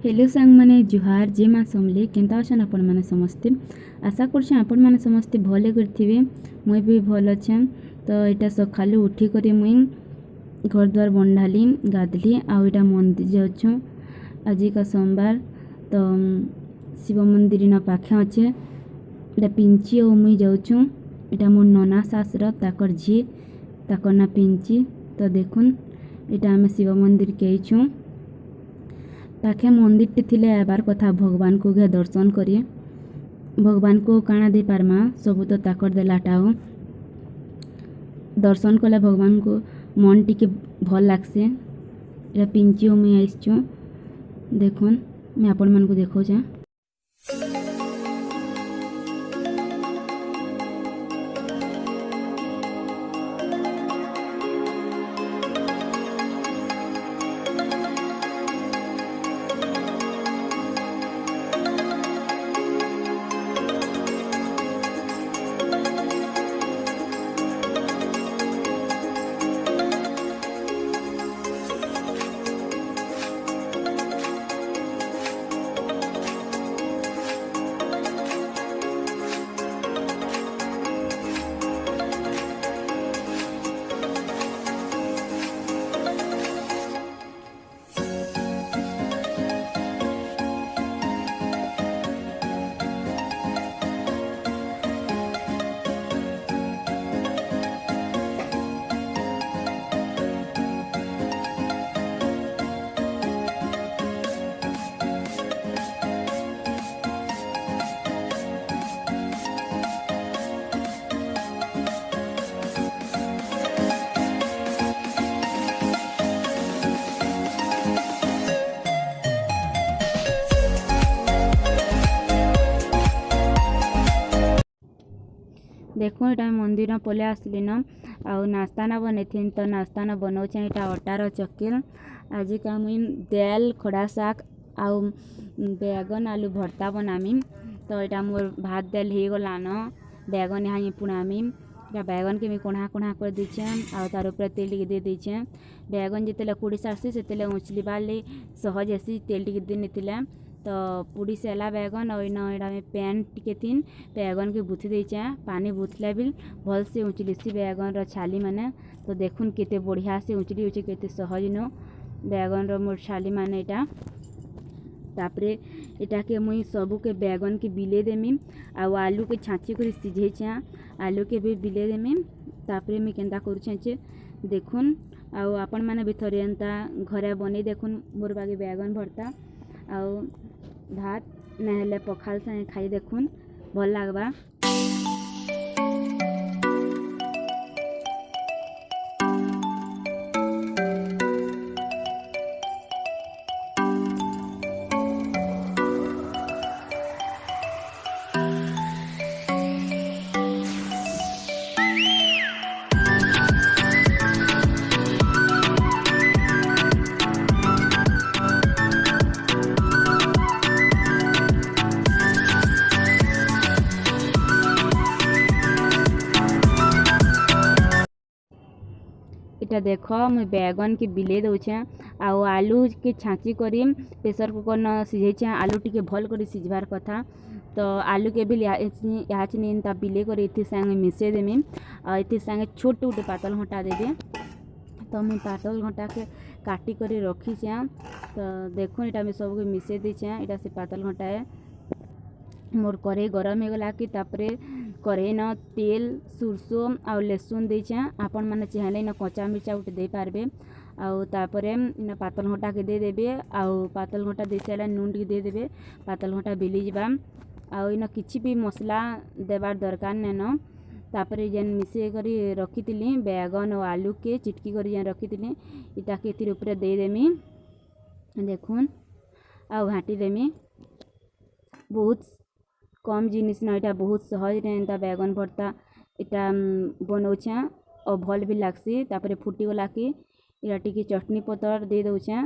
Hello सांग माने जुहार जे माँ समले केंता अछन आपण माने समस्ते आशा करछन आपण माने समस्ते भले करथिबे मुई भी भल अच्छे। तो एटा सखालु उठी करी मुई घर द्वार बंधाली गाधली आउ एटा मंदिर जाउछु आज का सोमवार। तो शिव मंदिर न पाखे अच्छे एटा पिंची और मुई जाउछु एटा मोर नना सासर ताकर झी ताकर ना पिंची। तो देखुन एटा हम शिव मंदिर के आइछु पाखे मंदिर टे थिले आबार कथा भगवान को गे दर्शन करी भगवान को काना दे पारमा सबू तो ताकर देलाटाओ दर्शन कले भगवान को मन टिके भल लागसे। एटा पिंची मुई आइछु देखुन मैं आपण मन को देखो जा। देखो ये मंदिर पले आसली न आउ नास्ता ना बने थी तो नास्ता ना बनाऊे यहाँ अटार चकिल आज का मुई दाल खड़ा शाग आउ बैगन आलू भर्ता बनामी। तो यहाँ मोर भात दाल हो गलान बैगन यहाँ पुणामी बैगन के कोढ़ा कोढ़ा कर दीचे आउ तार ऊपर तेल टिके दे दीचे बैगन जिते कुड़ी सारसी से उछली बाले सहज ऐसी तेल टिके दे नहीं। तो पुड़ी सेला बैगन और इना में पैन टिके थीन बैगन के बुथी देचे पानी बुथला भी भल से उचली सी बैगन री माने। तो देखुन केते बढ़िया से उचली उचे केते सहज नो बैगन मोर छाली माने इटा तापरे इटा के मुई सबू के बैगन के बिले देमी आउ आलू के छाँची कर सिझे आलू के भी बिले देमी तापरे मुई केंता करुचे देखुन आउ आपण माने भी थोड़े एंता घरे बनी देखुन मोर बागे बैगन भरता आउ भात नहेले पखाल संगे खाई देखुन भल लागबा। इटा देख मुई बैगन के बिले दौचे आउ आलू के छाँची करी प्रेसर कुकर न सिझे आलू टिके भल कर सिझबार कथा। तो आलू के भी यहाँ बिले कर इथि संगे मिसे देमी और इथि संगे छोट गोटे पातल घंटा देवी। तो मुई पातल घंटा के काटी कर रखी तो देखो यहाँ सब मिसे दीचे यहाँ से पातल घंटा है मोर कढ़ई गरम हो गला कि तापरे कढ़ई न तेल सुरसो आ लहसुन देचे आपण मैंने चाहले न कच्चा मिर्चा उठे दे पारबे आउ तापरे इन पातल घंटा के दे देबे आउ पातल घंटा दे सारा नून टी दे देबे पातल घंटा बेली जाबा आउ इन किछि भी मसला देबार दरकार न तापरे जेन मिसे करी रखी बैगन और आलू के चिटकी करी जेन रखी इटा के इतिर ऊपर दे देमी देखुन आउ घाटी देमी बहुत कम जिनिस न इटा बहुत सहज एंता बैगन भरता इटा बनौछे और भल भी लागसी। तापरे फुटी गला कि इटा टिके चटनी पतर दे दौछे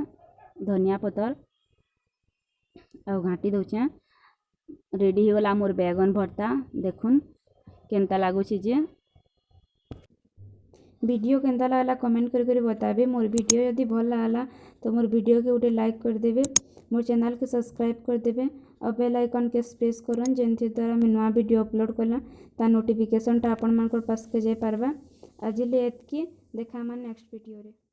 धनिया पतर और घाटी दौछे रेडी हो गला मोर बैगन भरता देखुन केनता लागुछि जे वीडियो केनता लागला कमेंट कर बताबे। मोर वीडियो यदि भल लागला तो मोर वीडियो के गोटे लाइक करदेवे, मोर चैनल के सब्सक्राइब करदेवे और बेल आइकन के प्रेस करन जेनथि द्वारा मैं नया वीडियो अपलोड कला ता नोटिफिकेशनटा आपण मानकर पास के जाय पारबा। आज ले एतकी देखा नेक्स्ट वीडियो रे।